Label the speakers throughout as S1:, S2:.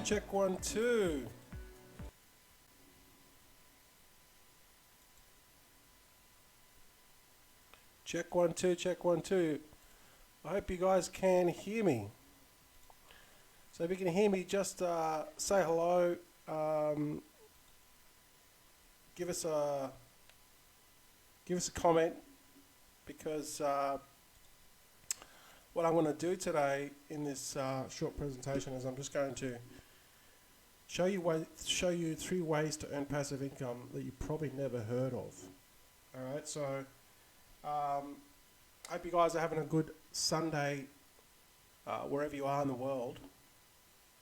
S1: check 1 2. Check 1 2, check 1 2. I hope you guys can hear me. So if you can hear me, just say hello. Give us a comment, because what I'm going to do today in this short presentation is I'm just going to show you 3 ways to earn passive income that you probably never heard of. All right, so I hope you guys are having a good Sunday wherever you are in the world.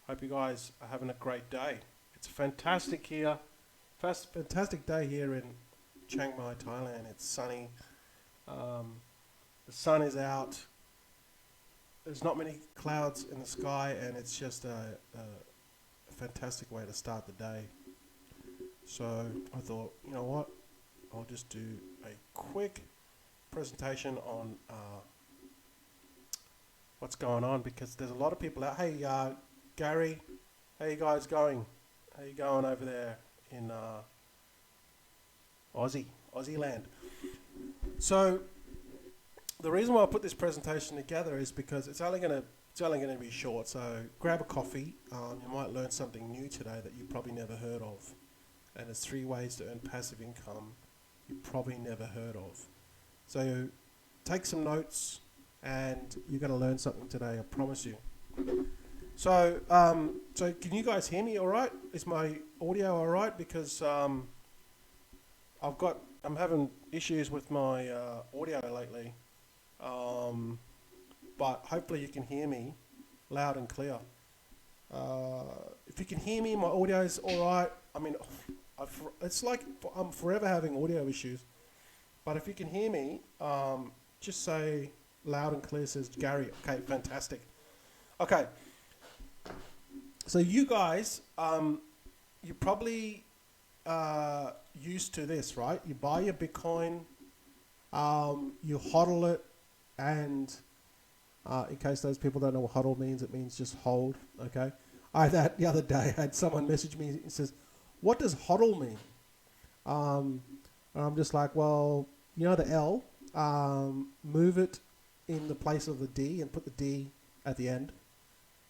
S1: Hope you guys are having a great day. It's a fantastic day here in Chiang Mai, Thailand. It's sunny. The sun is out. There's not many clouds in the sky, and it's just a fantastic way to start the day. So I thought, you know what? I'll just do a quick presentation on what's going on, because there's a lot of people out. Hey, Gary, how you guys going? How you going over there in Aussie land? So the reason why I put this presentation together is because it's only gonna be short. So grab a coffee. You might learn something new today that you probably never heard of, and it's 3 ways to earn passive income you probably never heard of. So take some notes, and you're going to learn something today, I promise you. So so can you guys hear me all right? Is my audio all right? Because I'm having issues with my audio lately, but hopefully you can hear me loud and clear. If you can hear me, my audio is all right. I mean, it's like I'm forever having audio issues. But if you can hear me, just say loud and clear, says Gary. Okay, fantastic. Okay. So you guys, you're probably used to this, right? You buy your Bitcoin, you hodl it, and in case those people don't know what hodl means, it means just hold, okay? The other day, I had someone message me and says, what does hodl mean? And I'm just like, well, you know the L, move it in the place of the D and put the D at the end.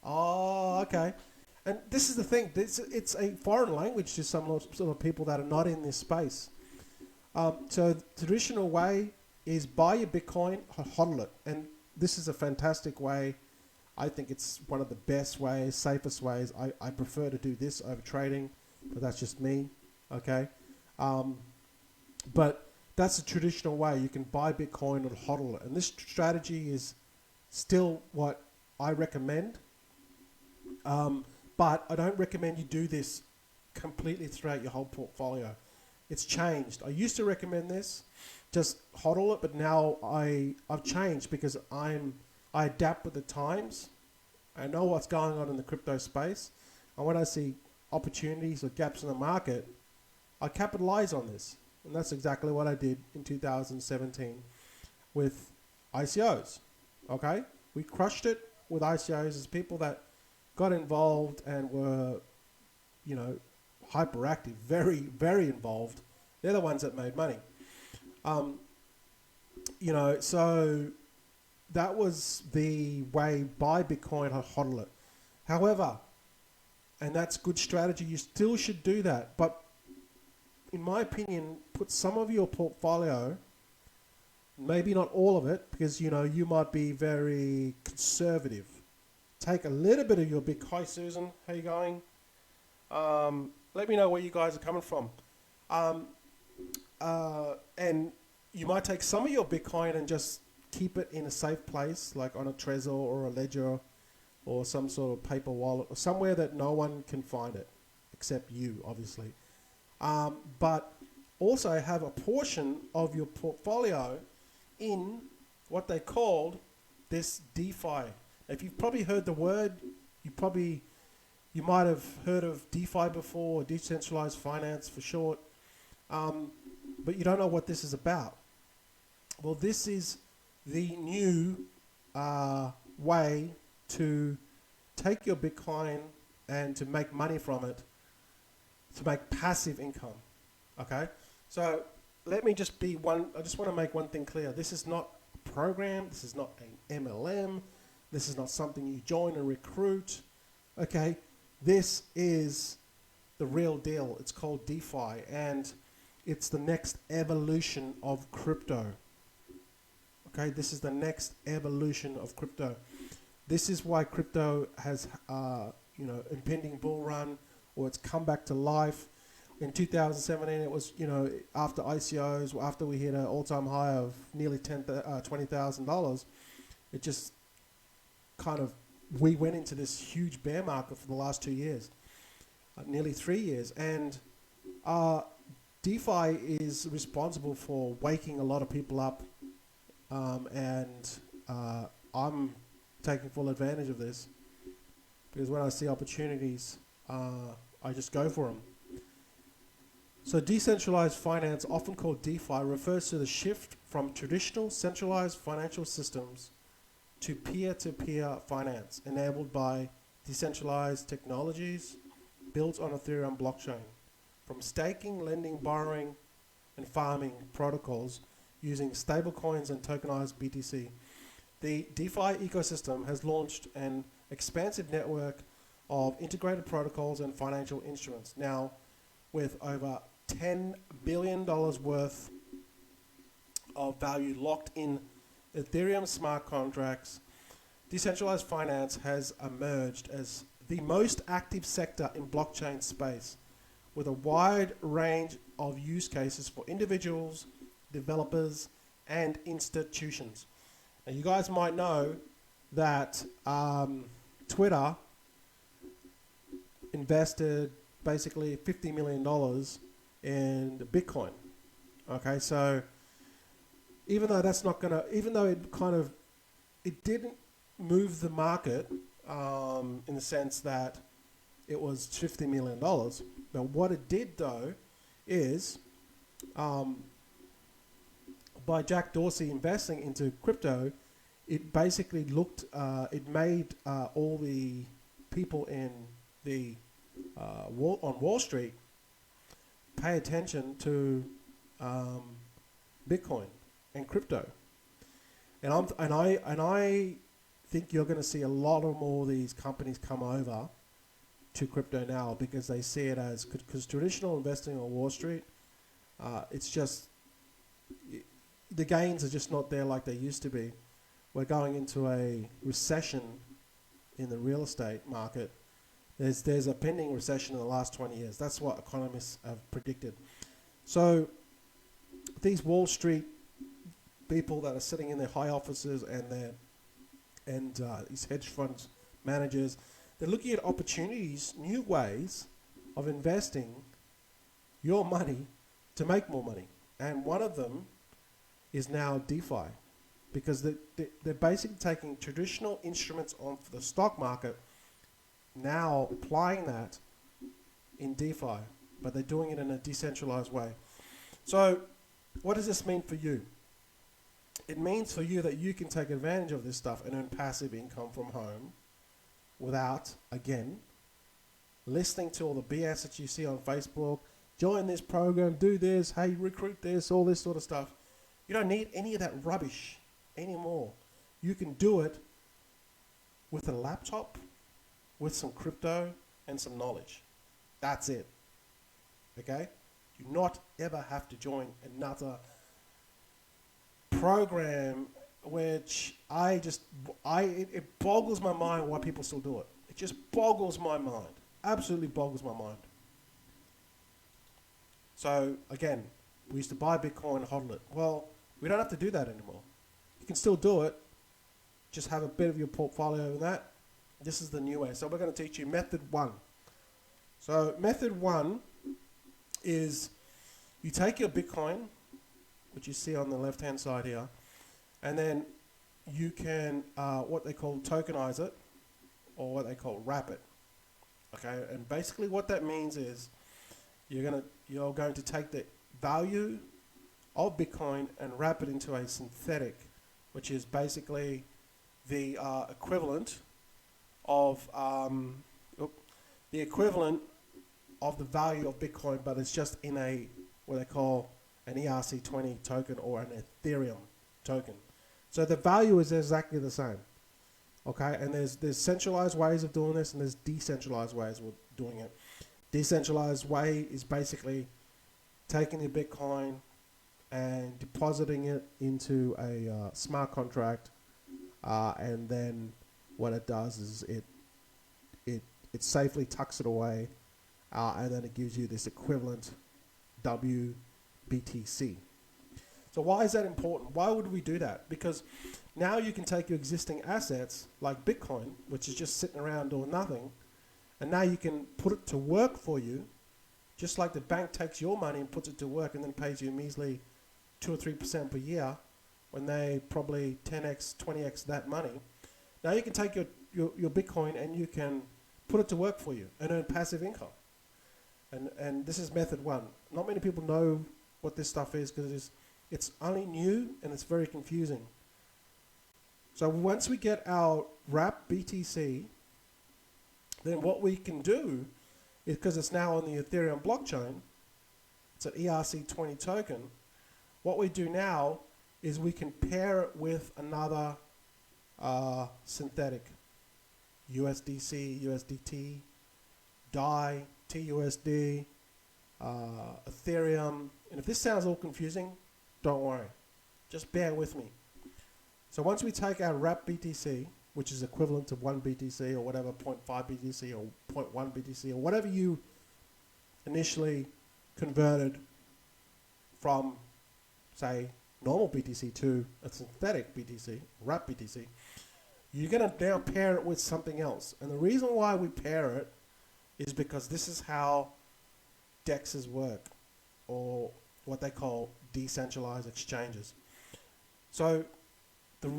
S1: Oh, okay. And this is the thing, it's a foreign language to some sort of people that are not in this space. So the traditional way is buy your Bitcoin, hodl it. And this is a fantastic way. I think it's one of the best ways, safest ways. I prefer to do this over trading, but that's just me, okay? But that's the traditional way. You can buy Bitcoin and hodl it. And this strategy is still what I recommend. But I don't recommend you do this completely throughout your whole portfolio. It's changed. I used to recommend this, just hodl it, but now I've changed because I adapt with the times. I know what's going on in the crypto space. And when I see opportunities or gaps in the market, I capitalize on this. And that's exactly what I did in 2017 with ICOs. Okay? We crushed it with ICOs as people that got involved and were, hyperactive, very, very involved. They're the ones that made money. So that was the way, buy Bitcoin, hodl it. However, and that's good strategy, you still should do that. But in my opinion, put some of your portfolio, maybe not all of it, because, you might be very conservative. Take a little bit of your Bitcoin. Hi, Susan. How you going? Let me know where you guys are coming from. And you might take some of your Bitcoin and just keep it in a safe place, like on a Trezor or a Ledger or some sort of paper wallet or somewhere that no one can find it except you, obviously. But also have a portion of your portfolio in what they called this DeFi. If you've probably heard the word, you might have heard of DeFi before, or decentralized finance for short, but you don't know what this is about. Well, this is the new way to take your Bitcoin and to make money from it, to make passive income. Okay, so let me just be one. I just want to make one thing clear. This is not a program. This is not an MLM. This is not something you join and recruit. Okay, this is the real deal. It's called DeFi, and it's the next evolution of crypto. Okay, this is the next evolution of crypto. This is why crypto has, impending bull run, or it's come back to life. In 2017, it was, after ICOs, after we hit an all-time high of nearly $20,000, it just kind of, we went into this huge bear market for the last 2 years, nearly 3 years. And DeFi is responsible for waking a lot of people up, and I'm taking full advantage of this, because when I see opportunities, I just go for them. So decentralized finance, often called DeFi, refers to the shift from traditional centralized financial systems to peer-to-peer finance enabled by decentralized technologies built on Ethereum blockchain, from staking, lending, borrowing, and farming protocols using stablecoins and tokenized BTC. The DeFi ecosystem has launched an expansive network of integrated protocols and financial instruments, now with over $10 billion worth of value locked in Ethereum smart contracts. Decentralized finance has emerged as the most active sector in blockchain space, with a wide range of use cases for individuals, developers, and institutions. Now, you guys might know that Twitter invested basically $50 million in Bitcoin. Okay, so even though that's not gonna, even though it didn't move the market in the sense that it was $50 million, but what it did though is by Jack Dorsey investing into crypto, it basically it made all the people in the on Wall Street pay attention to Bitcoin and crypto, and I think you're going to see a lot of more of these companies come over to crypto now, because they see it as, because traditional investing on Wall Street, it's just, the gains are just not there like they used to be. We're going into a recession in the real estate market. There's a pending recession in the last 20 years. That's what economists have predicted. So these Wall Street people that are sitting in their high offices and these hedge funds managers, they're looking at opportunities, new ways of investing your money to make more money. And one of them is now DeFi, because they're basically taking traditional instruments on the stock market, now applying that in DeFi, but they're doing it in a decentralized way. So what does this mean for you? It means for you that you can take advantage of this stuff and earn passive income from home without, again, listening to all the BS that you see on Facebook. Join this program, do this, hey, recruit this, all this sort of stuff. You don't need any of that rubbish anymore. You can do it with a laptop, with some crypto, and some knowledge. That's it. Okay? You not ever have to join another program, which it boggles my mind why people still do it. It just boggles my mind. Absolutely boggles my mind. So again, we used to buy Bitcoin and hodl it. Well, we don't have to do that anymore. You can still do it. Just have a bit of your portfolio in that. This is the new way. So we're going to teach you method 1. So method 1 is you take your Bitcoin, which you see on the left-hand side here, and then you can what they call tokenize it, or what they call wrap it. Okay, and basically what that means is you're going to take the value of Bitcoin and wrap it into a synthetic, which is basically the equivalent of the equivalent of the value of Bitcoin, but it's just in a what they call an ERC20 token or an Ethereum token. So the value is exactly the same. Okay, and there's centralized ways of doing this, and there's decentralized ways of doing it. Decentralized way is basically taking your Bitcoin and depositing it into a smart contract, and then what it does is it safely tucks it away, and then it gives you this equivalent WBTC. So why is that important? Why would we do that? Because now you can take your existing assets like Bitcoin, which is just sitting around doing nothing, and now you can put it to work for you, just like the bank takes your money and puts it to work and then pays you a measly 2 or 3% per year when they probably 10x, 20x that money. Now you can take your Bitcoin and you can put it to work for you and earn passive income. And this is method one. Not many people know what this stuff is because it's only new and it's very confusing. So once we get our wrap BTC, then what we can do is, because it's now on the Ethereum blockchain, it's an ERC20 token, what we do now is we can pair it with another synthetic USDC, USDT, DAI, TUSD, Ethereum. And if this sounds all confusing, don't worry. Just bear with me. So once we take our wrap BTC, which is equivalent to 1 BTC or whatever, 0.5 BTC or 0.1 BTC or whatever you initially converted from, say, normal BTC to a synthetic BTC, wrap BTC, you're going to now pair it with something else. And the reason why we pair it is because this is how DEXs work, or what they call decentralized exchanges. So the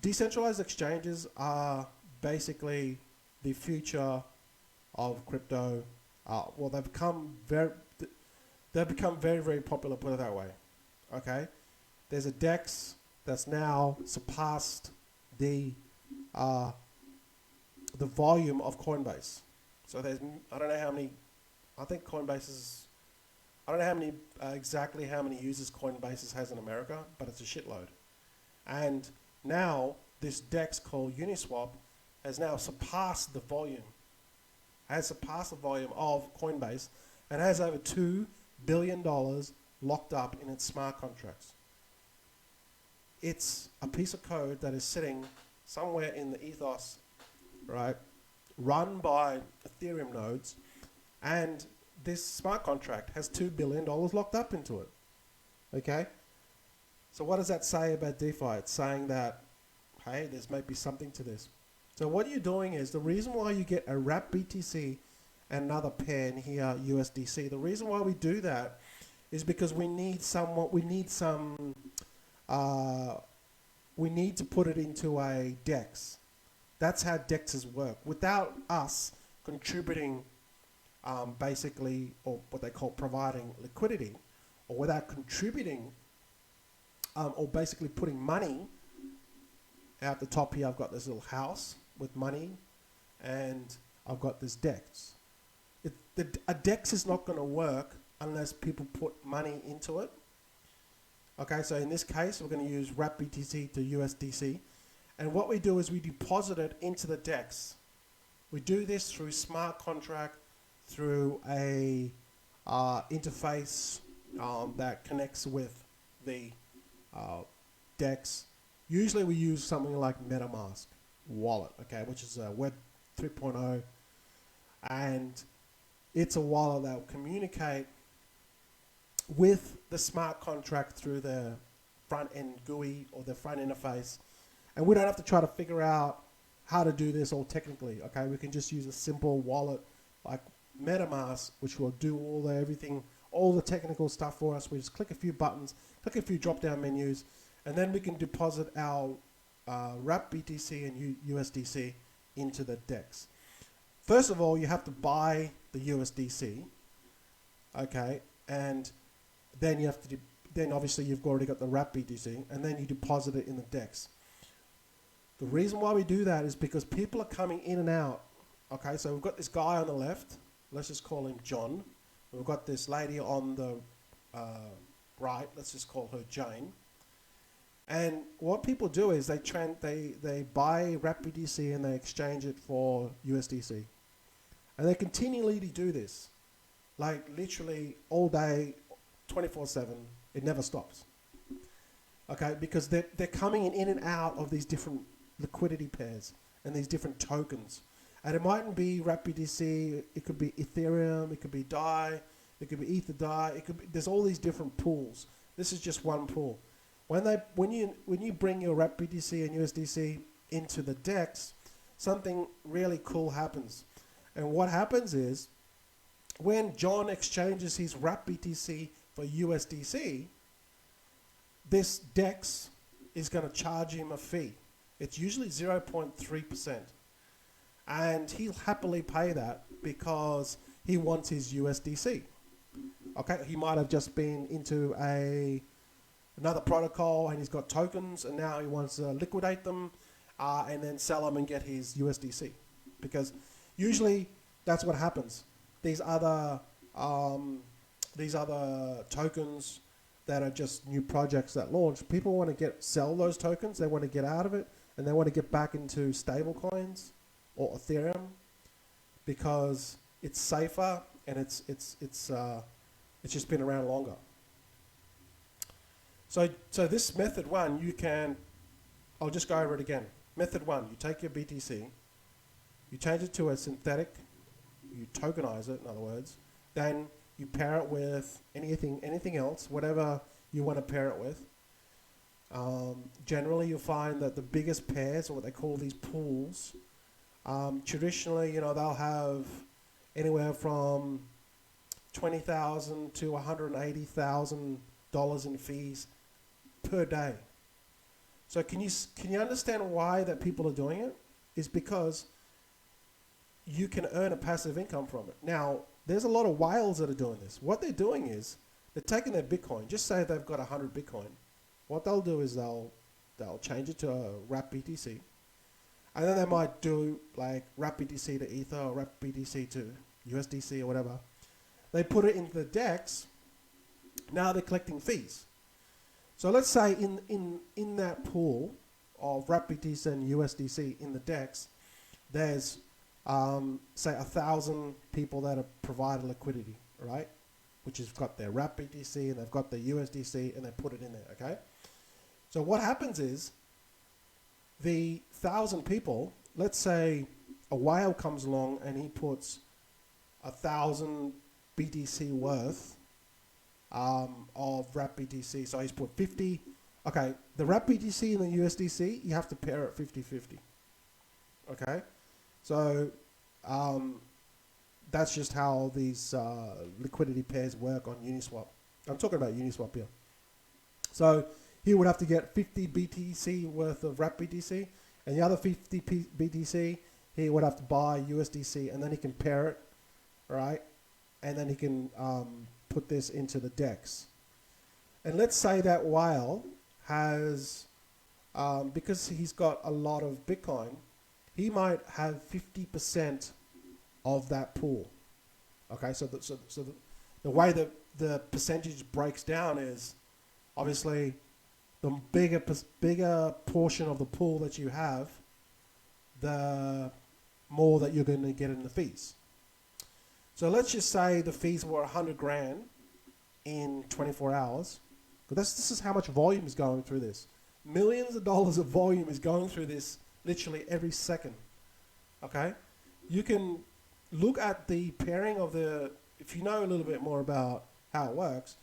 S1: decentralized exchanges are basically the future of crypto. Well, they've become very, very popular, put it that way. Okay, there's a DEX that's now surpassed the volume of Coinbase. So there's, I don't know how many, I think Coinbase is, I don't know how many, exactly how many users Coinbase has in America, but it's a shitload. And now this DEX called Uniswap has now surpassed the volume, of Coinbase, and has over $2 billion locked up in its smart contracts. It's a piece of code that is sitting somewhere in the ethos, right, run by Ethereum nodes, and this smart contract has $2 billion locked up into it. Okay? So what does that say about DeFi? It's saying that, hey, there's maybe something to this. So what you're doing is, the reason why you get a wrap BTC and another pair in here, USDC, the reason why we do that is because we need to put it into a DEX. That's how DEXs work. Without us contributing, basically, or what they call providing liquidity, or without contributing, or basically putting money out the top here, I've got this little house with money, and I've got this DEX. A DEX is not going to work unless people put money into it. Okay, so in this case, we're going to use wrap BTC to USDC. And what we do is we deposit it into the DEX. We do this through smart contract, through a interface that connects with the DEX. Usually we use something like MetaMask wallet, okay, which is a Web 3.0. And it's a wallet that will communicate with the smart contract through the front end GUI or the front interface. And we don't have to try to figure out how to do this all technically, okay? We can just use a simple wallet like MetaMask, which will do all the technical stuff for us. We just click a few buttons, click a few drop-down menus, and then we can deposit our wrap BTC and USDC into the DEX. First of all, you have to buy the USDC, okay? And then you have to, then obviously you've already got the wrap BTC, and then you deposit it in the DEX. The reason why we do that is because people are coming in and out Okay, so we've got this guy on the left. Let's just call him John. We've got this lady on the right. Let's just call her Jane. And what people do is they buy wrap BTC and they exchange it for USDC. And they continually do this. Like literally all day, 24/7. It never stops. Okay, because they're coming in and out of these different liquidity pairs and these different tokens. And it mightn't be wrap BTC, it could be Ethereum, it could be DAI, it could be Ether DAI, it could be, there's all these different pools. This is just one pool. When you bring your wrap BTC and USDC into the DEX, something really cool happens. And what happens is when John exchanges his wrap BTC for USDC, this DEX is going to charge him a fee. It's usually 0.3%. And he'll happily pay that because he wants his USDC. Okay, he might have just been into another protocol and he's got tokens and now he wants to liquidate them and then sell them and get his USDC. Because usually that's what happens. These other tokens that are just new projects that launch, people want to sell those tokens, they want to get out of it and they want to get back into stable coins or Ethereum because it's safer and it's just been around longer. So this method one, I'll just go over it again. Method one, you take your BTC, you change it to a synthetic, you tokenize it, in other words, then you pair it with anything else, whatever you want to pair it with. Generally, you'll find that the biggest pairs, or what they call these pools, traditionally, they'll have anywhere from $20,000 to $180,000 in fees per day. So can you understand why that people are doing it? It's because you can earn a passive income from it. Now, there's a lot of whales that are doing this. What they're doing is they're taking their Bitcoin. Just say they've got 100 Bitcoin. What they'll do is they'll change it to a wrap BTC. And then they might do like wrap BTC to Ether or wrap BTC to USDC or whatever. They put it into the DEX. Now they're collecting fees. So let's say in that pool of wrap BTC and USDC in the DEX, there's say 1,000 people that have provided liquidity, right? Which has got their wrap BTC and they've got their USDC and they put it in there, okay? So what happens is the 1,000 people, let's say a whale comes along and he puts 1,000 BTC worth of wrap BTC. So he's put 50. Okay, the wrap BTC and the USDC, you have to pair it 50-50. Okay? So that's just how these liquidity pairs work on Uniswap. I'm talking about Uniswap here. So he would have to get 50 BTC worth of wrap BTC, and the other 50 BTC he would have to buy USDC, and then he can pair it, right? And then he can put this into the DEX. And let's say that whale has, because he's got a lot of Bitcoin, he might have 50% of that pool. Okay, so the way that the percentage breaks down is obviously the bigger portion of the pool that you have, the more that you're going to get in the fees. So let's just say the fees were 100 grand in 24 hours. This is how much volume is going through this. Millions of dollars of volume is going through this literally every second. Okay? You can look at the pairing of if you know a little bit more about how it works,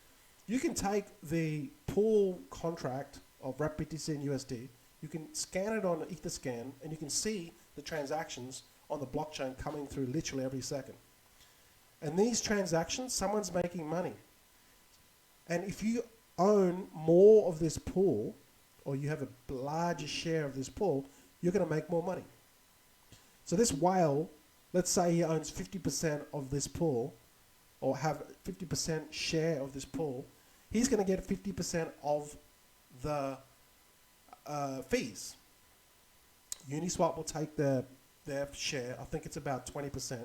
S1: you can take the pool contract of wrap BTC and USD, you can scan it on Etherscan, and you can see the transactions on the blockchain coming through literally every second. And these transactions, someone's making money. And if you own more of this pool, or you have a larger share of this pool, you're going to make more money. So this whale, let's say he owns 50% of this pool, or have 50% share of this pool, he's going to get 50% of the fees. Uniswap will take the their share. I think it's about 20%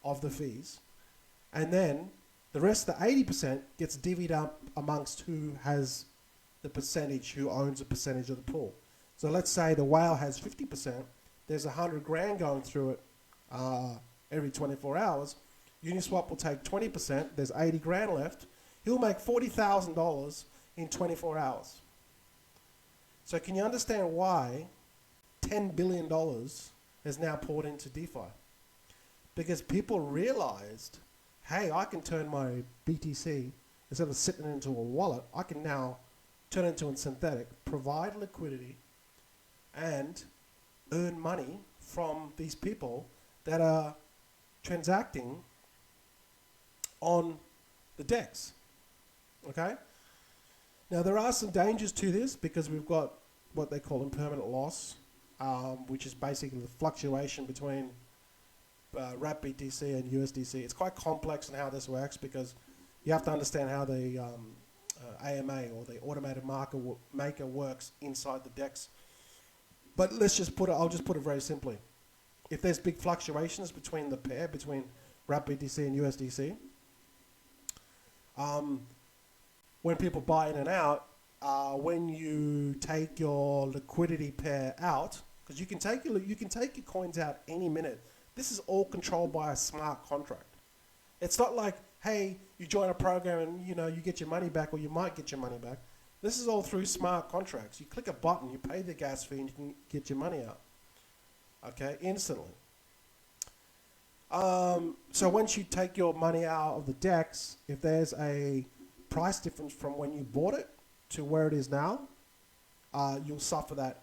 S1: of the fees. And then the rest, the 80%, gets divvied up amongst who has the percentage, who owns a percentage of the pool. So let's say the whale has 50%. There's 100 grand going through it every 24 hours. Uniswap will take 20%. There's 80 grand left. He'll make $40,000 in 24 hours. So can you understand why $10 billion has now poured into DeFi? Because people realized, hey, I can turn my BTC, instead of sitting into a wallet, I can now turn it into a synthetic, provide liquidity, and earn money from these people that are transacting on the DEX. Okay? Now, there are some dangers to this because we've got what they call impermanent loss, which is basically the fluctuation between wrap BTC and USDC. It's quite complex in how this works because you have to understand how the AMA, or the automated market maker, works inside the DEX. But let's just put it, I'll just put it very simply. If there's big fluctuations between the pair, between wrap BTC and USDC, when people buy in and out, when you take your liquidity pair out, because you can take your coins out any minute. This is all controlled by a smart contract. It's not like, hey, you join a program and you get your money back, or you might get your money back. This is all through smart contracts. You click a button, you pay the gas fee, and you can get your money out. Okay, instantly. So once you take your money out of the DEX, if there's a price difference from when you bought it to where it is now, you'll suffer that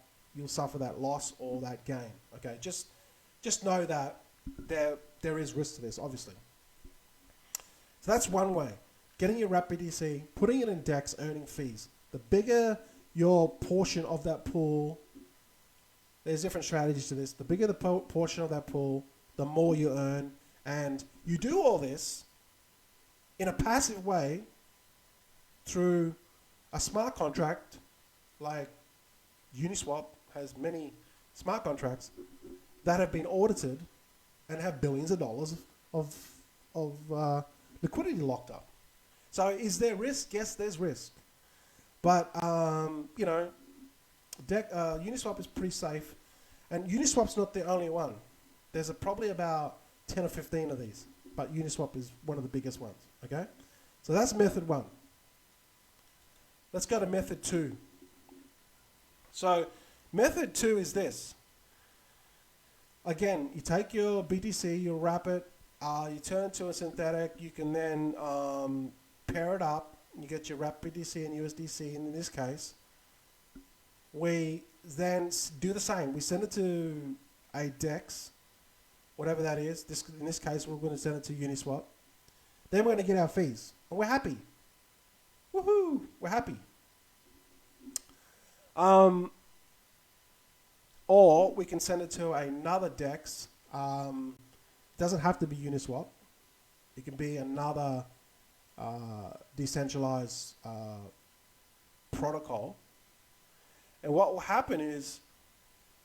S1: loss or that gain. Okay, just know that there is risk to this, obviously. So that's one way. Getting your wrap BTC, putting it in DEX, earning fees. The bigger your portion of that pool, there's different strategies to this. The bigger the portion of that pool, the more you earn. And you do all this in a passive way through a smart contract. Like Uniswap has many smart contracts that have been audited and have billions of dollars of liquidity locked up. So is there risk? Yes, there's risk. But, Uniswap is pretty safe. And Uniswap's not the only one. There's probably about 10 or 15 of these. But Uniswap is one of the biggest ones. Okay? So that's method one. Let's go to method two. So method two is this. Again, you take your BTC, you wrap it, you turn it to a synthetic, you can then pair it up, you get your wrap BTC and USDC, and in this case, we then do the same. We send it to a DEX, whatever that is. In this case, we're going to send it to Uniswap. Then we're going to get our fees, and we're happy. Woohoo! We're happy. Or we can send it to another DEX. Doesn't have to be Uniswap. It can be another decentralized protocol. And what will happen is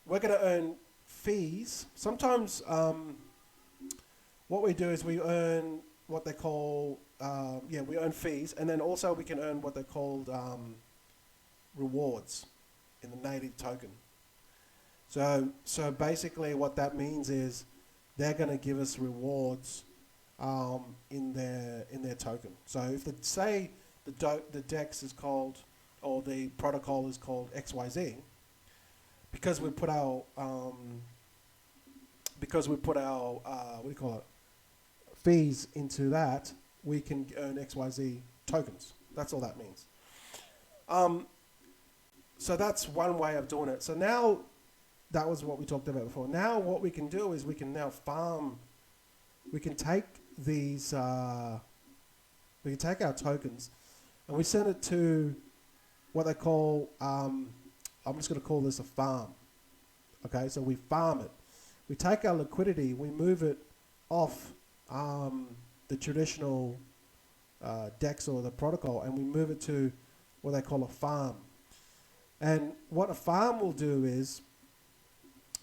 S1: we're going to earn fees. Sometimes what we do is we earn what they call, we earn fees. And then also we can earn what they're called rewards in the native token. So basically what that means is they're going to give us rewards in their token. So if say the DEX is called, or the protocol is called XYZ, because we put our fees into that, we can earn XYZ tokens. That's all that means. So that's one way of doing it. So now, that was what we talked about before. Now what we can do is we can now farm. We can take these, we can take our tokens and we send it to what they call, I'm just going to call this a farm. Okay, so we farm it. We take our liquidity, we move it off the traditional DEX or the protocol, and we move it to what they call a farm. And what a farm will do is,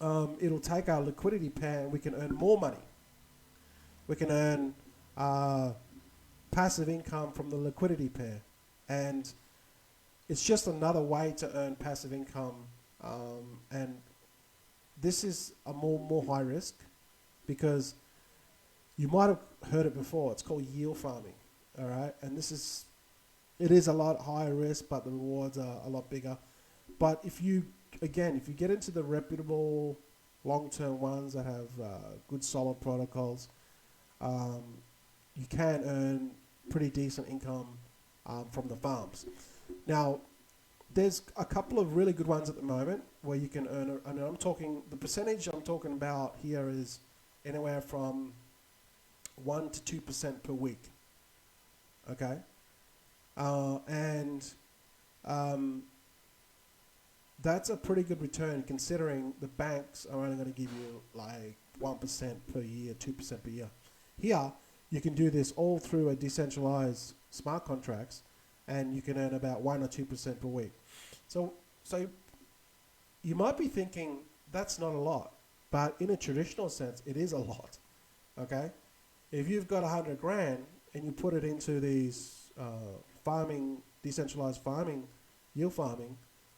S1: it'll take our liquidity pair and we can earn more money. We can earn passive income from the liquidity pair. And it's just another way to earn passive income. And this is a more high risk because you might have heard it before. It's called yield farming. All right. And it is a lot higher risk, but the rewards are a lot bigger. But if you get into the reputable long-term ones that have good solid protocols, you can earn pretty decent income from the farms. Now, there's a couple of really good ones at the moment where you can earn, the percentage I'm talking about here is anywhere from 1 to 2% per week. Okay? That's a pretty good return considering the banks are only going to give you like 1% per year, 2% per year. Here, you can do this all through a decentralized smart contracts and you can earn about 1 or 2% per week. So you might be thinking that's not a lot, but in a traditional sense, it is a lot. Okay? If you've got 100 grand and you put it into these decentralized farming, yield farming,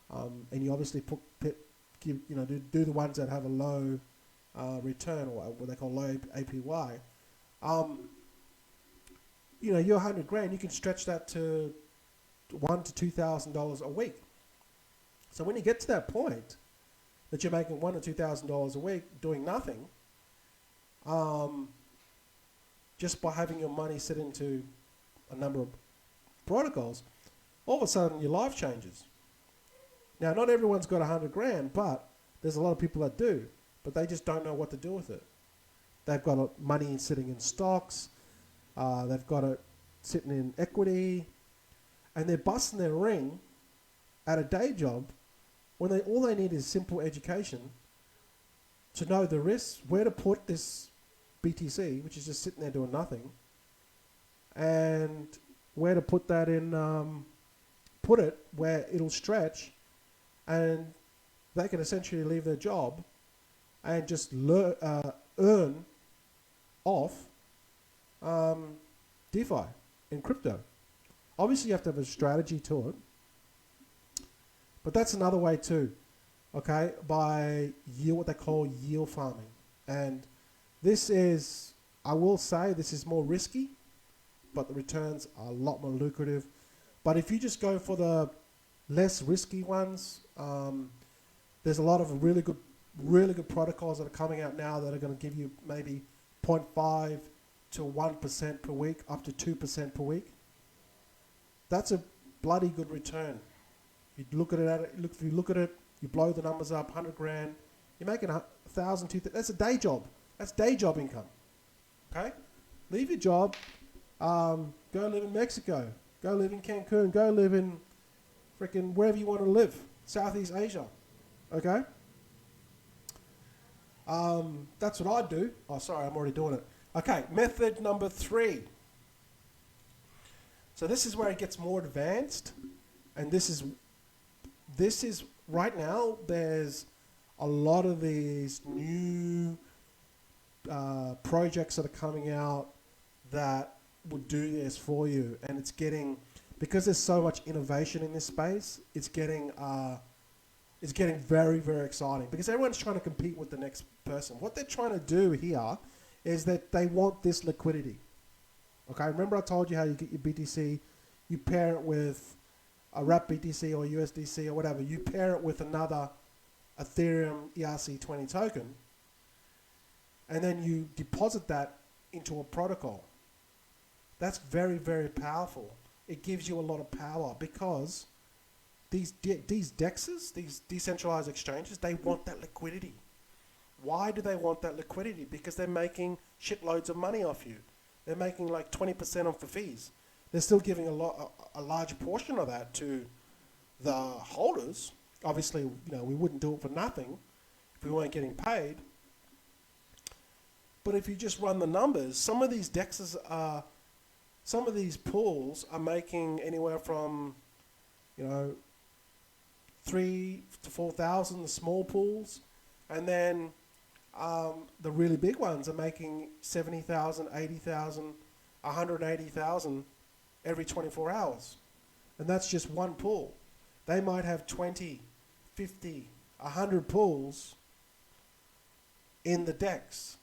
S1: and you obviously do the ones that have a low return or what they call low APY. Your 100 grand, you can stretch that to $1,000 to $2,000 a week. So when you get to that point that you're making $1,000 or $2,000 a week doing nothing, just by having your money sit into a number of protocols, all of a sudden your life changes. Now, not everyone's got 100 grand, but there's a lot of people that do, but they just don't know what to do with it. They've got money sitting in stocks, they've got it sitting in equity, and they're busting their ring at a day job when all they need is simple education to know the risks, where to put this BTC, which is just sitting there doing nothing, and where to put that in, put it where it'll stretch, and they can essentially leave their job and just earn off DeFi and crypto. Obviously, you have to have a strategy to it, but that's another way too. Okay, by what they call yield farming, and this is, I will say, this is more risky, but the returns are a lot more lucrative. But if you just go for the less risky ones, there's a lot of really good protocols that are coming out now that are going to give you maybe 0.5 to 1% per week, up to 2% per week. That's a bloody good return. If you look at it, you blow the numbers up, 100 grand, you're making 1,000, 2,000. That's a day job. That's day job income. Okay? Leave your job, go live in Mexico, go live in Cancun, go live in freaking wherever you want to live, Southeast Asia. Okay? That's what I do. Oh, sorry, I'm already doing it. Okay, method number 3. So this is where it gets more advanced, and this is right now. There's a lot of these new projects that are coming out that would do this for you, and it's getting, because there's so much innovation in this space, it's getting very, very exciting because everyone's trying to compete with the next person. What they're trying to do here is that they want this liquidity. Okay, remember I told you how you get your BTC, you pair it with a wrap BTC or USDC or whatever, you pair it with another Ethereum ERC20 token, and then you deposit that into a protocol. That's very, very powerful. It gives you a lot of power because these DEXs, these decentralized exchanges, they want that liquidity. Why do they want that liquidity? Because they're making shitloads of money off you. They're making like 20% off the fees. They're still giving a large portion of that to the holders. Obviously, we wouldn't do it for nothing if we weren't getting paid. But if you just run the numbers, some of these DEXs some of these pools are making anywhere from, 3,000 to 4,000, the small pools, And then the really big ones are making 70,000, 80,000, 180,000 every 24 hours. And that's just one pool. They might have 20, 50, 100 pools in the DEX.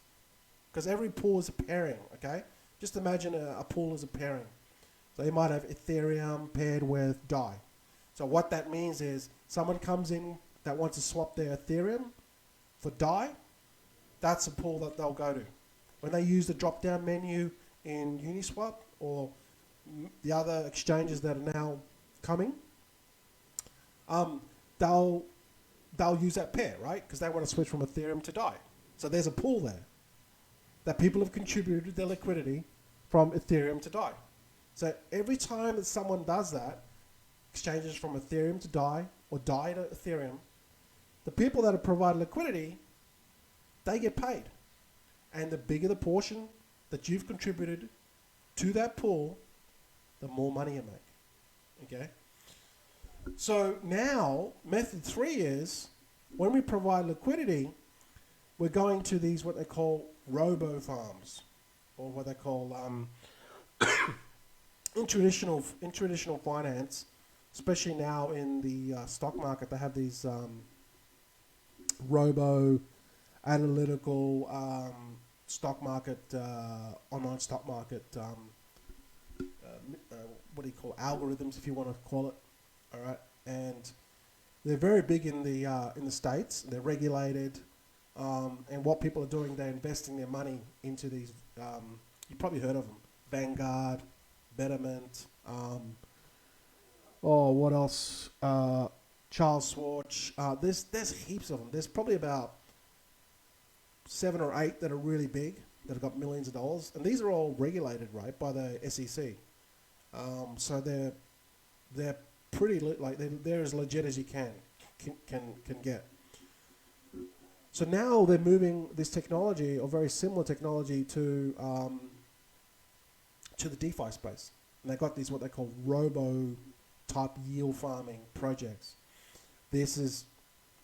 S1: Because every pool is a pairing, okay? Just imagine a pool is a pairing. So you might have Ethereum paired with DAI. So what that means is someone comes in that wants to swap their Ethereum for DAI, that's a pool that they'll go to. When they use the drop-down menu in Uniswap or the other exchanges that are now coming, they'll use that pair, right? Because they want to switch from Ethereum to DAI. So there's a pool there that people have contributed their liquidity from Ethereum to DAI. So every time that someone does that, exchanges from Ethereum to DAI or DAI to Ethereum, the people that have provided liquidity, they get paid. And the bigger the portion that you've contributed to that pool, the more money you make. Okay? So now, method 3 is, when we provide liquidity, we're going to these, what they call robo farms, or what they call, in traditional finance, especially now in the stock market, they have these robo analytical stock market, online stock market, what do you call algorithms, if you want to call it, all right? And they're very big in the States. They're regulated, and what people are doing, they're investing their money into these. You've probably heard of them: Vanguard, Betterment. What else? Charles Schwartz. There's heaps of them. There's probably about 7 or 8 that are really big, that have got millions of dollars, and these are all regulated, right, by the SEC. So they're pretty they're as legit as you can get. So now they're moving this technology, or very similar technology, to the DeFi space, and they got these what they call robo type yield farming projects. This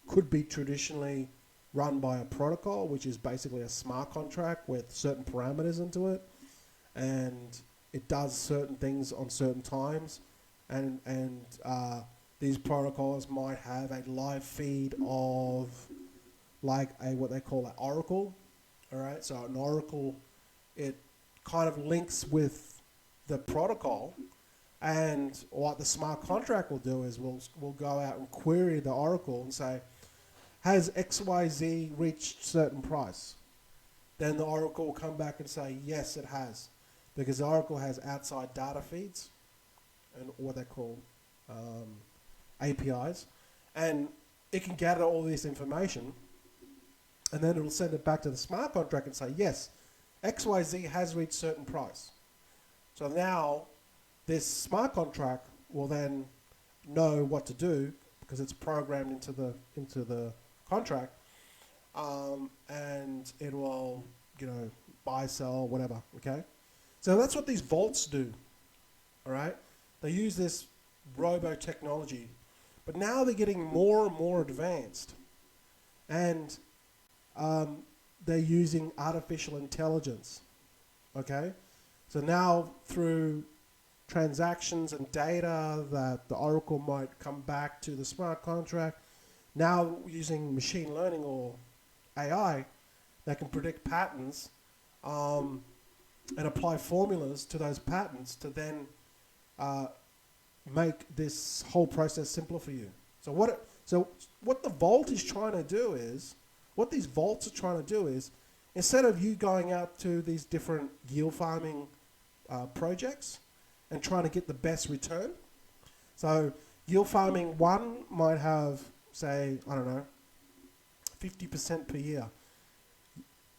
S1: could be traditionally run by a protocol, which is basically a smart contract with certain parameters into it, and it does certain things on certain times, and these protocols might have a live feed of like what they call an oracle. All right, so an oracle, it kind of links with the protocol, and what the smart contract will do is we'll go out and query the oracle and say, has XYZ reached certain price? Then the oracle will come back and say, yes, it has, because the oracle has outside data feeds and what they call APIs, and it can gather all this information, and then it'll send it back to the smart contract and say, yes, XYZ has reached certain price. So now this smart contract will then know what to do, because it's programmed into the contract, and it will, buy, sell, whatever. Okay, so that's what these vaults do. All right, they use this robo technology, but now they're getting more and more advanced, and they're using artificial intelligence. Okay, so now through transactions and data that the oracle might come back to the smart contract, now using machine learning or AI, they can predict patterns and apply formulas to those patterns to then make this whole process simpler for you. So what the vault is trying to do is, what these vaults are trying to do is, instead of you going out to these different yield farming projects and trying to get the best return, so yield farming 1 might have, say, 50% per year.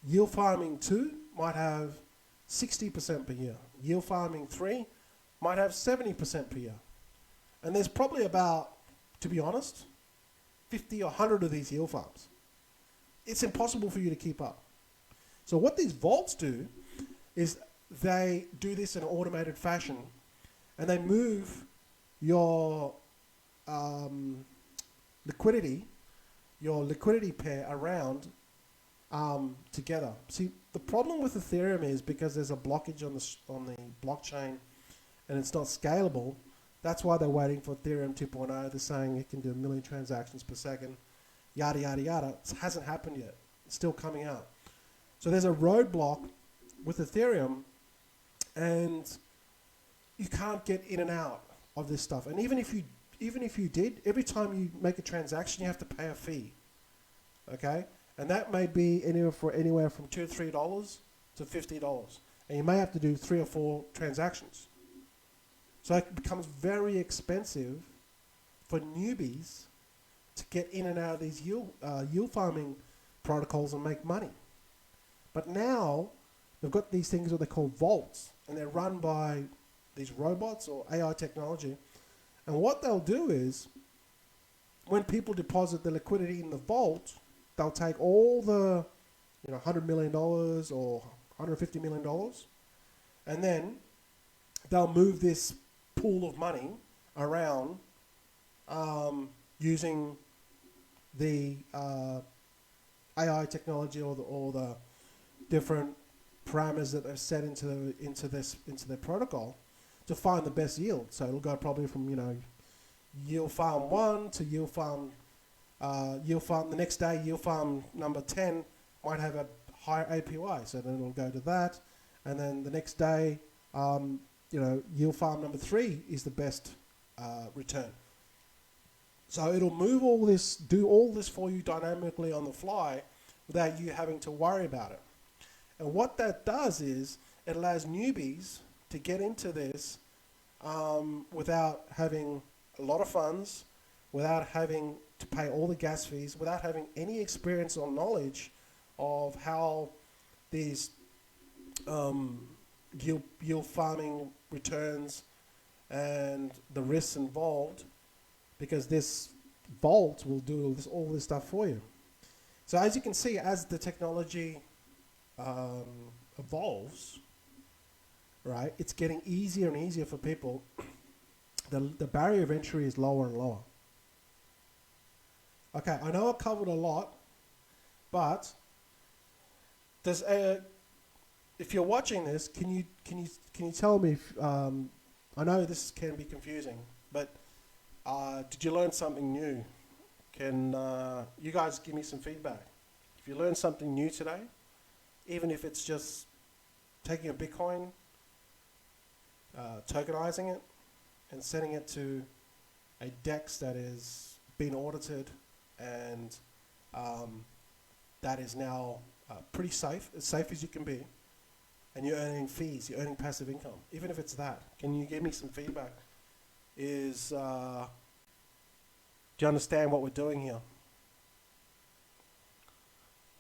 S1: Yield farming 2 might have 60% per year. Yield farming 3 might have 70% per year. And there's probably about, to be honest, 50 or 100 of these yield farms. It's impossible for you to keep up. So what these vaults do is they do this in an automated fashion, and they move your liquidity your liquidity pair around together. See, the problem with Ethereum is because there's a blockage on the blockchain and it's not scalable. That's why they're waiting for Ethereum 2.0. They're saying it can do 1 million transactions per second, yada, yada, yada. It hasn't happened yet. It's still coming out. So there's a roadblock with Ethereum, and you can't get in and out of this stuff. And even if you did, every time you make a transaction, you have to pay a fee. Okay? And that may be anywhere from $2 to $3 to $50. And you may have to do 3 or 4 transactions. So it becomes very expensive for newbies to get in and out of these yield farming protocols and make money. But now they've got these things that they call vaults, and they're run by these robots or AI technology. And what they'll do is, when people deposit the liquidity in the vault, they'll take all the $100 million or $150 million, and then they'll move this pool of money around using the AI technology or the different parameters that they've set into their protocol to find the best yield. So it'll go probably from yield farm 1 to yield farm the next day. Yield farm number 10 might have a higher APY, so then it'll go to that, and then the next day yield farm number 3 is the best return. So it'll do all this for you dynamically on the fly without you having to worry about it. And what that does is it allows newbies to get into this without having a lot of funds, without having to pay all the gas fees, without having any experience or knowledge of how these yield farming returns and the risks involved, because this vault will do all this stuff for you. So as you can see, as the technology evolves, right, it's getting easier and easier for people. The barrier of entry is lower and lower. Okay, I know I covered a lot, but if you're watching this, can you tell me if, I know this can be confusing, but did you learn something new? Can you guys give me some feedback? If you learned something new today, even if it's just taking a Bitcoin, tokenizing it, and sending it to a DEX that is being audited and that is now pretty safe, as safe as you can be, and you're earning fees, you're earning passive income, even if it's that. Can you give me some feedback? Do you understand what we're doing here?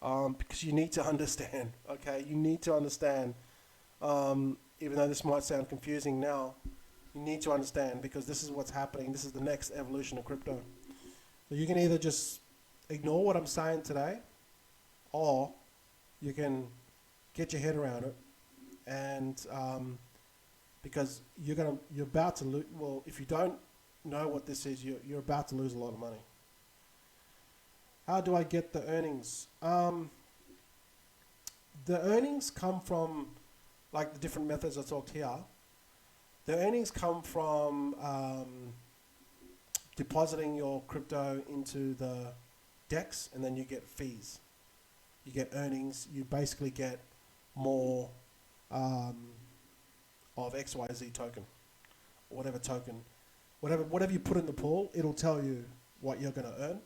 S1: Because you need to understand, okay? You need to understand, even though this might sound confusing now, you need to understand, because this is what's happening. This is the next evolution of crypto. So you can either just ignore what I'm saying today, or you can get your head around it, and because you're about to lose. Well, if you don't know what this is, you're about to lose a lot of money. How do I get the earnings? The earnings come from, like the different methods I talked here. The earnings come from depositing your crypto into the DEX, and then you get fees. You get earnings. You basically get more of XYZ token, or whatever token. Whatever you put in the pool, it'll tell you what you're going to earn.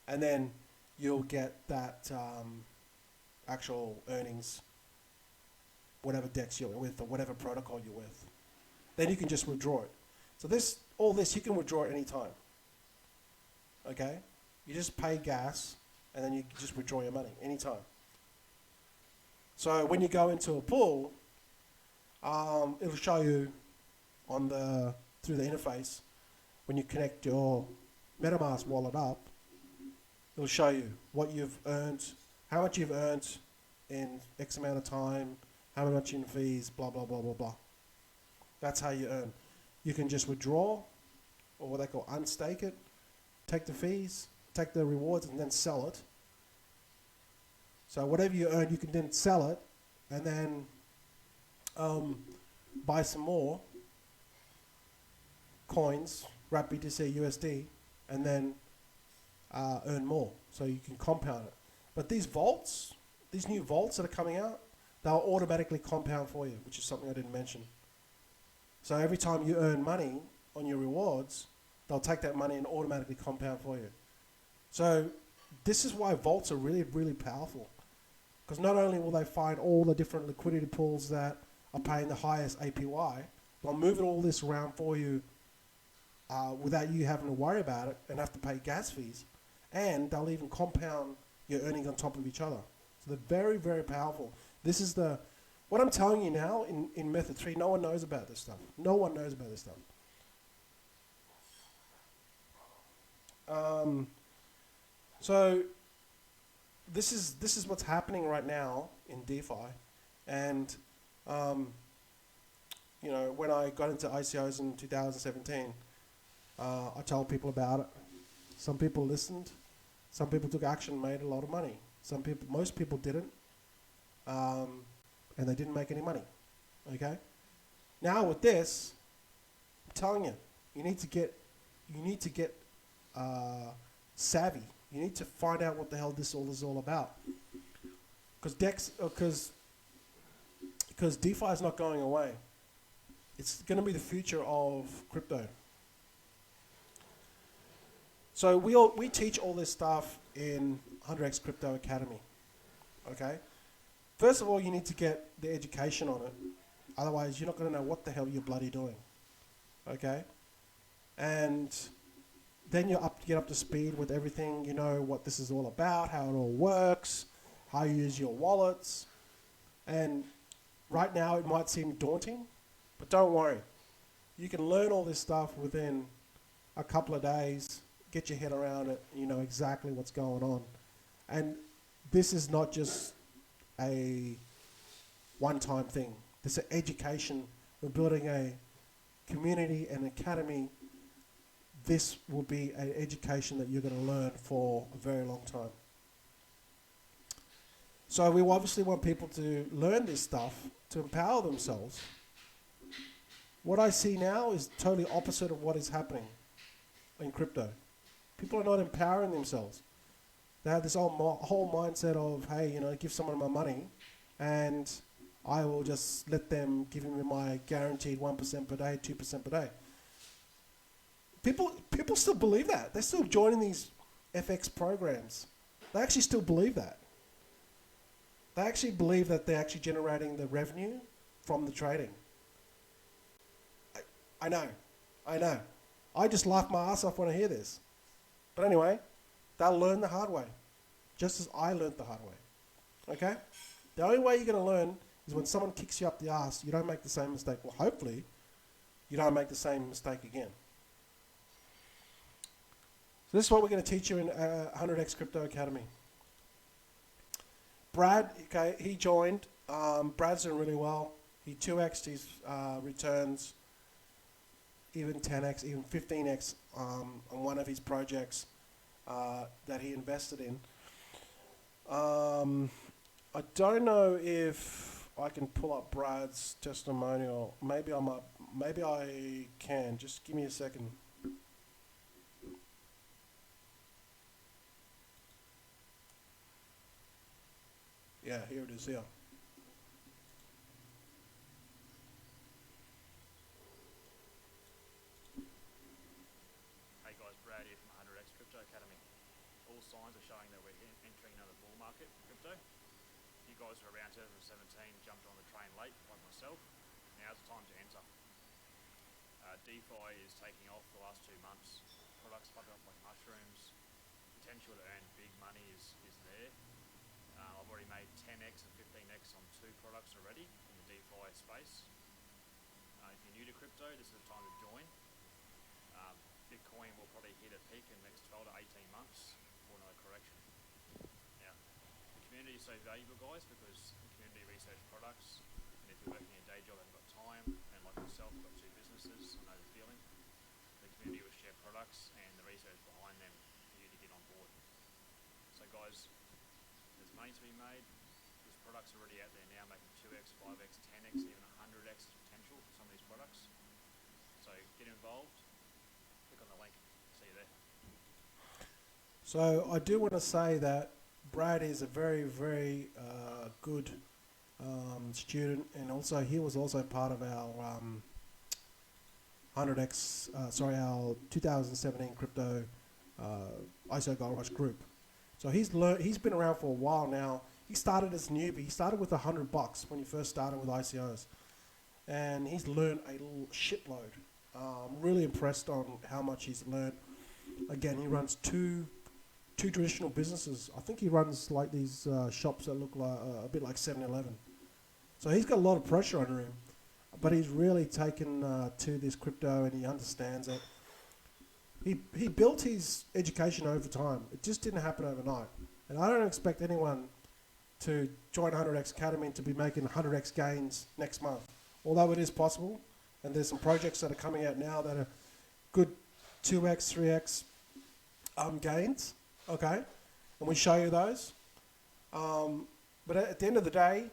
S1: And then you'll get that actual earnings, whatever DEX you're with or whatever protocol you're with. Then you can just withdraw it. So all this you can withdraw at any time. Okay? You just pay gas and then you can just withdraw your money anytime. So when you go into a pool, it'll show you through the interface, when you connect your MetaMask wallet up, it'll show you what you've earned, how much you've earned in X amount of time, how much in fees, blah, blah, blah, blah, blah. That's how you earn. You can just withdraw, or what they call unstake it, take the fees, take the rewards and then sell it. So whatever you earn, you can then sell it and then buy some more coins, wrap BTC, USD, and then earn more. So you can compound it. But these vaults, these new vaults that are coming out, they'll automatically compound for you, which is something I didn't mention. So every time you earn money on your rewards, they'll take that money and automatically compound for you. So this is why vaults are really, really powerful. Because not only will they find all the different liquidity pools that are paying the highest APY, they'll move all this around for you without you having to worry about it and have to pay gas fees. And they'll even compound your earnings on top of each other. So they're very, very powerful. This is what I'm telling you now in Method 3, no one knows about this stuff. No one knows about this stuff. So this is what's happening right now in DeFi. And, when I got into ICOs in 2017, I told people about it. Some people listened. Some people took action, made a lot of money. Most people didn't. And they didn't make any money. Okay? Now with this, I'm telling you, you need to get savvy. You need to find out what the hell this all is all about. Because DeFi is not going away. It's going to be the future of crypto. So we teach all this stuff in 100x Crypto Academy. Okay? First of all, you need to get the education on it. Otherwise, you're not going to know what the hell you're bloody doing. Okay? And then you get up to speed with everything. You know what this is all about, how it all works, how you use your wallets. And right now, it might seem daunting, but don't worry. You can learn all this stuff within a couple of days, get your head around it, and you know exactly what's going on. And this is not just a one-time thing. This is education. We're building a community and academy. This will be an education that you're going to learn for a very long time. So we obviously want people to learn this stuff to empower themselves. What I see now is totally opposite of what is happening in crypto. People are not empowering themselves. They have this whole mindset of, hey, give someone my money and I will just let them give me my guaranteed 1% per day, 2% per day. People still believe that. They're still joining these FX programs. They actually still believe that. They actually believe that they're actually generating the revenue from the trading. I know. I just laugh my ass off when I hear this. But anyway, they'll learn the hard way, just as I learned the hard way. Okay? The only way you're going to learn is when someone kicks you up the ass, you don't make the same mistake. Well, hopefully, you don't make the same mistake again. So this is what we're going to teach you in 100x Crypto Academy. Brad, okay, he joined. Brad's doing really well. He 2x'd his returns, even 10x, even 15x on one of his projects that he invested in. I don't know if I can pull up Brad's testimonial. Maybe I can. Just give me a second. Yeah, here it is here.
S2: Hey guys, Brad here from 100x Crypto Academy. All signs are showing that we're entering another bull market in crypto. You guys were around 2017, jumped on the train late, like myself. Now's the time to enter. DeFi is taking off the last 2 months. Products popping up like mushrooms. Potential to earn big money is there. I've already made 10x and 15x on 2 products already in the DeFi space. If you're new to crypto, this is the time to join. Bitcoin will probably hit a peak in the next 12 to 18 months for another correction. Now, the community is so valuable, guys, because the community research products, and if you're working a day job and haven't got time, and like myself, I've got 2 businesses, I know the feeling. The community will share products and the research behind them for you to get on board. guys, there's money to be made. This product's already out there now, making 2x, 5x, 10x, even 100x potential for some of these products. So get involved. Click on the link. See you there.
S1: So I do want to say that Brad is a very, very good student, and also he was also part of our 100x, our 2017 crypto ISO Gold Rush group. So he's been around for a while now. He started as a newbie. He started with $100 when he first started with ICOs, and he's learned a shitload. I'm really impressed on how much he's learned. Again, he runs two traditional businesses. I think he runs like these shops that look like a bit like 7-Eleven. So he's got a lot of pressure under him, but he's really taken to this crypto, and he understands it. He built his education over time. It just didn't happen overnight. And I don't expect anyone to join 100x Academy and to be making 100x gains next month. Although it is possible, and there's some projects that are coming out now that are good 2x, 3x gains, okay? And we show you those. But at the end of the day,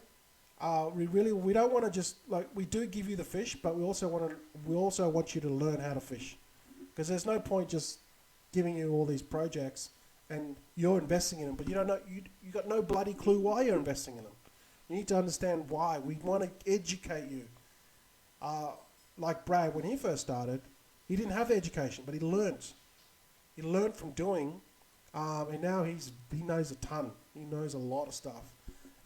S1: we don't want to just, like, we do give you the fish, but we also want you to learn how to fish. Because there's no point just giving you all these projects and you're investing in them, but you don't know, you got no bloody clue why you're investing in them. You need to understand why. We want to educate you. Like Brad, when he first started, he didn't have the education, but he learned. He learned from doing, and now he knows a ton. He knows a lot of stuff.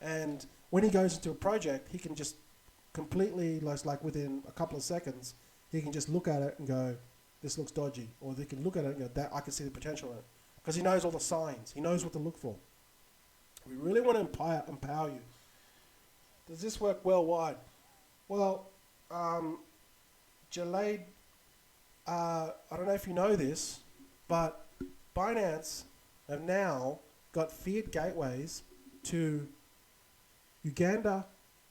S1: And when he goes into a project, he can just completely, like within a couple of seconds, he can just look at it and go, this looks dodgy. Or they can look at it and go, that I can see the potential in it. Because he knows all the signs. He knows what to look for. We really want to empower you. Does this work worldwide? Well, Jalaid, I don't know if you know this, but Binance have now got fiat gateways to Uganda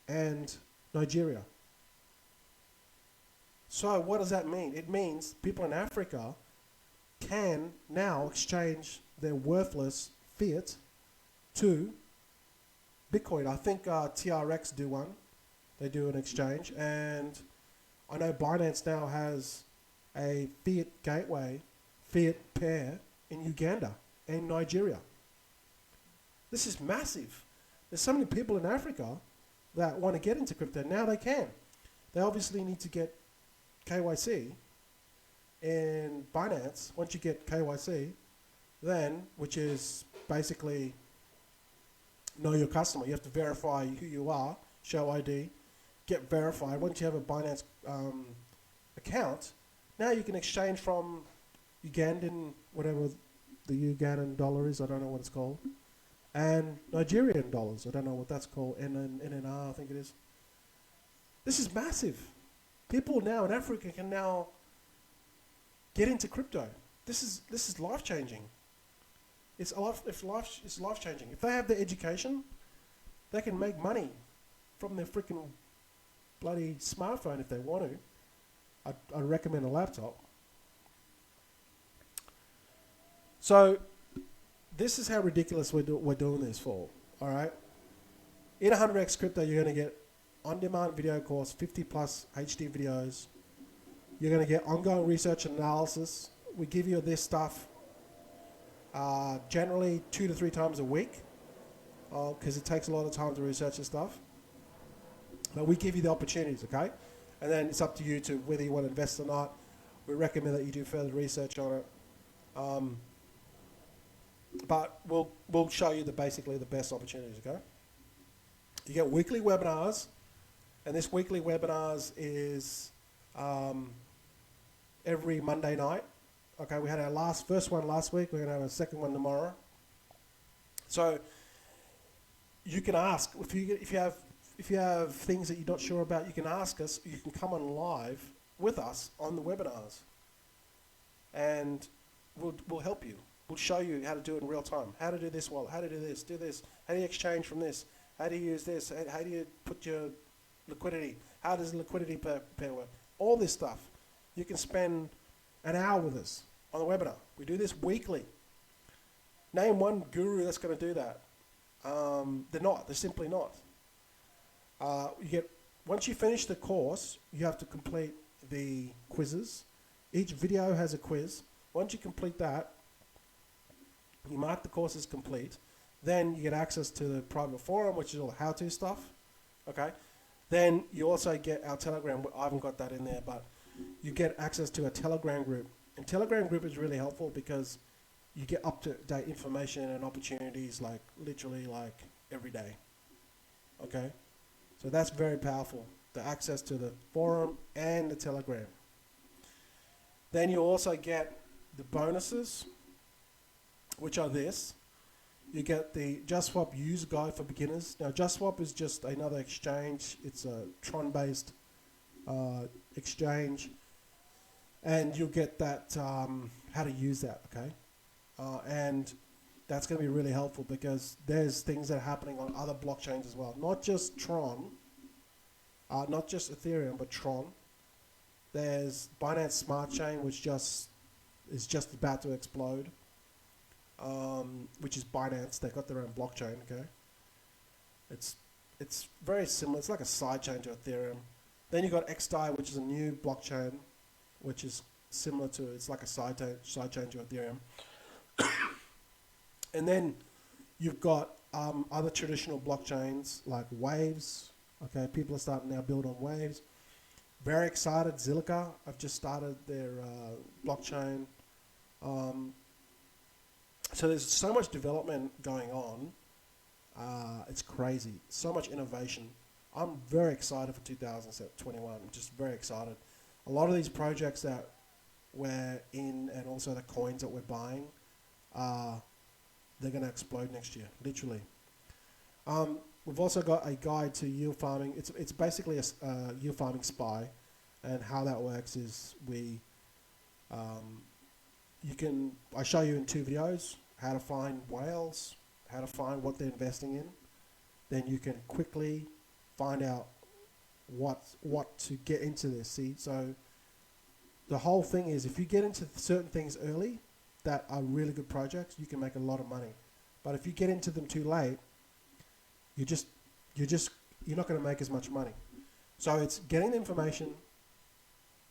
S1: and Nigeria. So what does that mean? It means people in Africa can now exchange their worthless fiat to Bitcoin. I think TRX do one. They do an exchange. And I know Binance now has a fiat gateway, fiat pair in Uganda and Nigeria. This is massive. There's so many people in Africa that want to get into crypto. Now they can. They obviously need to get KYC in Binance. Once you get KYC, then, which is basically know your customer. You have to verify who you are, show ID, get verified. Once you have a Binance account, now you can exchange from Ugandan, whatever the Ugandan dollar is, I don't know what it's called, and Nigerian dollars, I don't know what that's called, NNR, I think it is. This is massive. People now in Africa can now get into crypto. This is life-changing. It's life-changing. If they have the education, they can make money from their freaking bloody smartphone if they want to. I'd recommend a laptop. So this is how ridiculous we're doing this for, all right? In 100x Crypto, you're going to get on-demand video course, 50 plus HD videos. You're going to get ongoing research and analysis. We give you this stuff generally 2 to 3 times a week because it takes a lot of time to research this stuff. But we give you the opportunities, okay? And then it's up to you to whether you want to invest or not. We recommend that you do further research on it. But we'll show you basically the best opportunities, okay? You get weekly webinars, and this weekly webinars is every Monday night. Okay, we had our first one last week. We're going to have a second one tomorrow. So you can ask if you have things that you're not sure about. You can ask us. You can come on live with us on the webinars, and we'll help you. We'll show you how to do it in real time. How to do this wallet. How to do this. How do you exchange from this? How do you use this? How do you put your liquidity? How does liquidity pair work? All this stuff. You can spend an hour with us on the webinar. We do this weekly. Name one guru that's going to do that. They're not. They're simply not. Once you finish the course, you have to complete the quizzes. Each video has a quiz. Once you complete that, you mark the course as complete. Then you get access to the private forum, which is all the how-to stuff. Okay. Then you also get our Telegram. I haven't got that in there, but you get access to a Telegram group. And Telegram group is really helpful because you get up-to-date information and opportunities literally every day. Okay? So that's very powerful, the access to the forum and the Telegram. Then you also get the bonuses, which are this. You get the JustSwap user guide for beginners. Now, JustSwap is just another exchange. It's a Tron-based exchange. And you'll get that, how to use that, okay? And that's going to be really helpful because there's things that are happening on other blockchains as well. Not just Tron, not just Ethereum, but Tron. There's Binance Smart Chain, which is just about to explode, which is Binance. They've got their own blockchain, okay? It's very similar. It's like a side chain to Ethereum. Then you've got XDAI, which is a new blockchain, which is similar to, it's like a side chain to Ethereum. And then you've got other traditional blockchains like Waves. Okay, people are starting now build on Waves. Very excited, Zilliqa. I've just started their blockchain. So there's so much development going on. It's crazy. So much innovation. I'm very excited for 2021. I'm just very excited. A lot of these projects that we're in and also the coins that we're buying, they're going to explode next year, literally. We've also got a guide to yield farming. It's basically a yield farming spy, and how that works is I show you in 2 videos how to find whales, how to find what they're investing in. Then you can quickly find out what to get into this. See, so the whole thing is if you get into certain things early that are really good projects, you can make a lot of money. But if you get into them too late, you're not going to make as much money. So it's getting the information,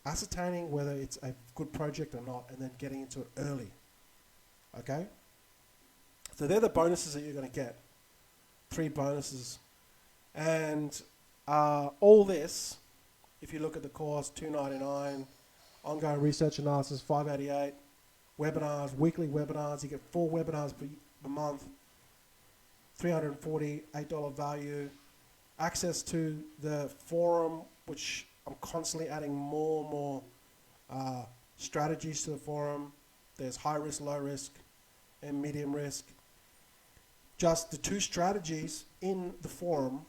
S1: ascertaining whether it's a good project or not, and then getting into it early. Okay? So they're the bonuses that you're going to get. 3 bonuses. And all this, if you look at the course, $299, ongoing research analysis, $588, webinars, weekly webinars, you get 4 webinars per month, $348 value, access to the forum, which I'm constantly adding more and more strategies to the forum. There's high risk, low risk, and medium risk. Just the 2 strategies in the forum,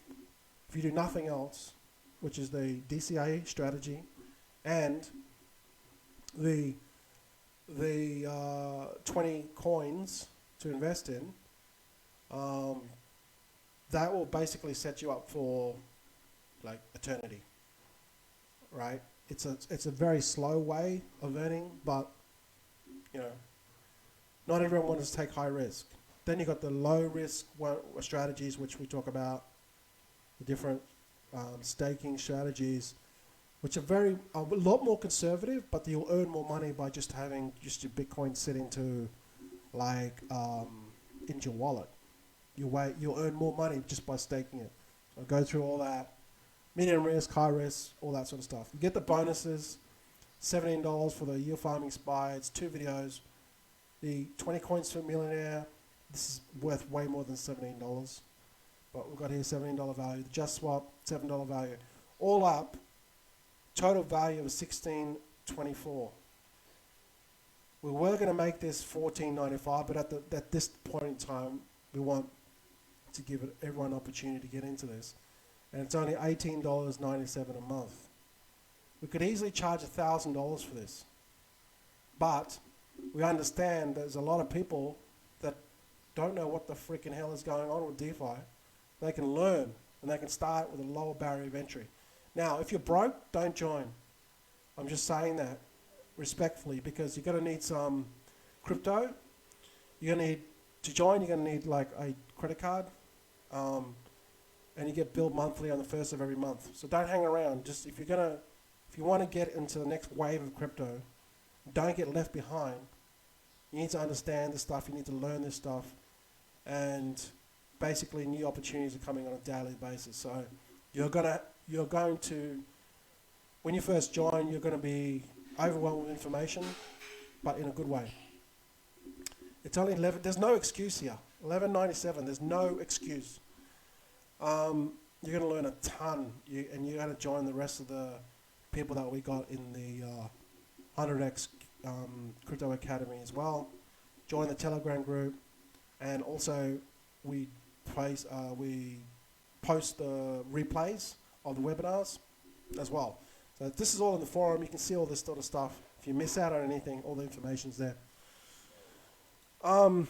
S1: if you do nothing else, which is the DCA strategy and the 20 coins to invest in, that will basically set you up for like eternity, right? It's a very slow way of earning, but not everyone wants to take high risk. Then you got the low risk strategies, which we talk about, the different staking strategies, which are a lot more conservative, but you'll earn more money by just having your Bitcoin sitting to in your wallet. You'll earn more money just by staking it. So go through all that. Medium risk, high risk, all that sort of stuff. You get the bonuses, $17 for the yield farming spy. It's 2 videos. The 20 coins to a millionaire, this is worth way more than $17. But we've got here $17 value. The JustSwap, $7 value. All up, total value of $16.24. We were going to make this $14.95, but at this point in time, we want to give everyone an opportunity to get into this. And it's only $18.97 a month. We could easily charge $1,000 for this. But we understand there's a lot of people that don't know what the freaking hell is going on with DeFi. They can learn, and they can start with a lower barrier of entry. Now, if you're broke, don't join. I'm just saying that respectfully because you're going to need some crypto. You're going to need to join, you're going to need like a credit card, and you get billed monthly on the first of every month. So don't hang around. Just if you want to get into the next wave of crypto, don't get left behind. You need to understand this stuff. You need to learn this stuff, and basically new opportunities are coming on a daily basis. So you're going to, when you first join, you're going to be overwhelmed with information, but in a good way. It's only 11. There's no excuse here. 11.97. There's no excuse. You're going to learn a ton, and you're going to join the rest of the people that we got in the 100x Crypto Academy as well. Join the Telegram group, and also we post the replays of the webinars as well. So this is all in the forum. You can see all this sort of stuff. If you miss out on anything, all the information's there. And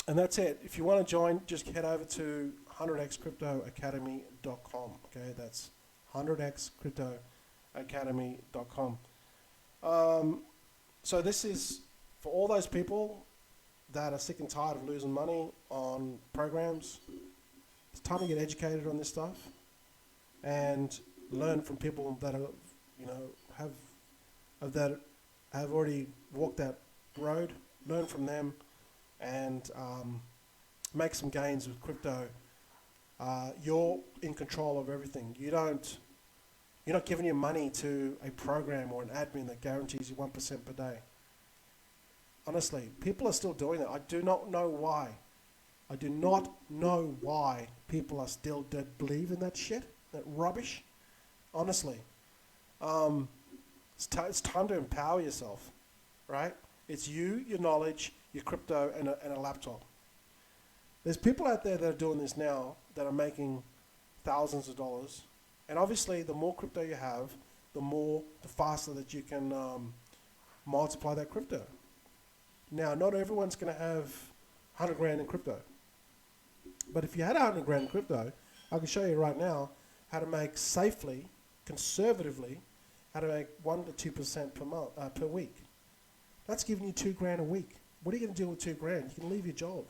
S1: that's it. If you want to join, just head over to 100xcryptoacademy.com. Okay, that's 100xcryptoacademy.com. So this is for all those people that are sick and tired of losing money on programs. It's time to get educated on this stuff and learn from people that are, have already walked that road. Learn from them and make some gains with crypto. You're in control of everything. You're not giving your money to a program or an admin that guarantees you 1% per day. Honestly, people are still doing that. I do not know why. I do not know why people are still believe in that shit, that rubbish. Honestly, it's time to empower yourself, right? It's you, your knowledge, your crypto, and a laptop. There's people out there that are doing this now that are making thousands of dollars. And obviously, the more crypto you have, the faster that you can multiply that crypto. Now, not everyone's going to have 100 grand in crypto. But if you had 100 grand in crypto, I can show you right now how to make safely, conservatively, how to make 1 to 2% per week. That's giving you $2 grand a week. What are you going to do with $2 grand? You can leave your job.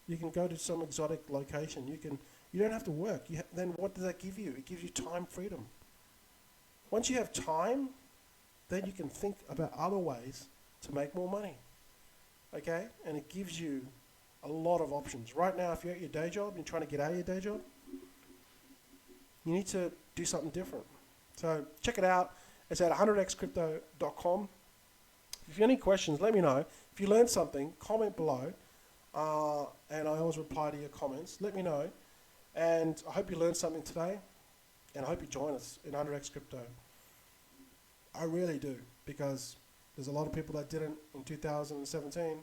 S1: You can go to some exotic location. You don't have to work. Then what does that give you? It gives you time freedom. Once you have time, then you can think about other ways to make more money. Okay? And it gives you a lot of options. Right now, if you're at your day job and you're trying to get out of your day job, you need to do something different. So check it out. It's at 100xcrypto.com. If you have any questions, let me know. If you learned something, comment below. And I always reply to your comments. Let me know. And I hope you learned something today. And I hope you join us in 100x Crypto. I really do. Because there's a lot of people that didn't in 2017.